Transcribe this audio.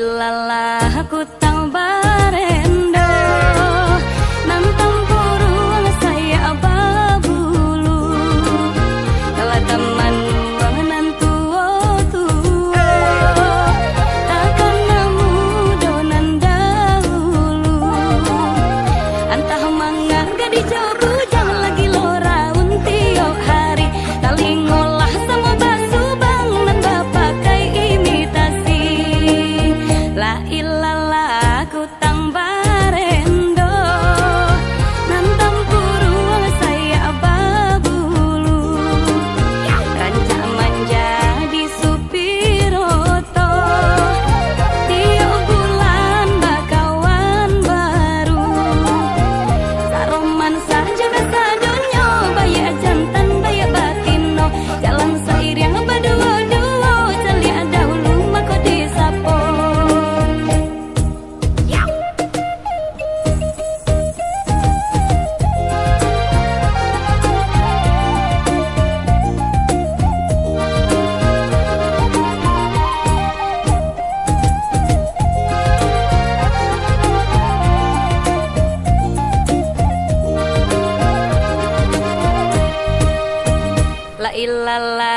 illallah aku tang barendo nantang puruang saya babulu kalau teman menantu tua takkan namu donan dahulu antah mangga gadi jauh bujang lagi lora untiok hari tali ngolah sama basu bang nan bapak kai imitasi la ilallah aku tang barendo nantang puruang saya babulu rancak menjadi supiroto tiap bulan bakawan baru saroman saja basa donyo baya jantan baya batino jalan seiring berdua-dua celia dahulu mako disapo la ilallah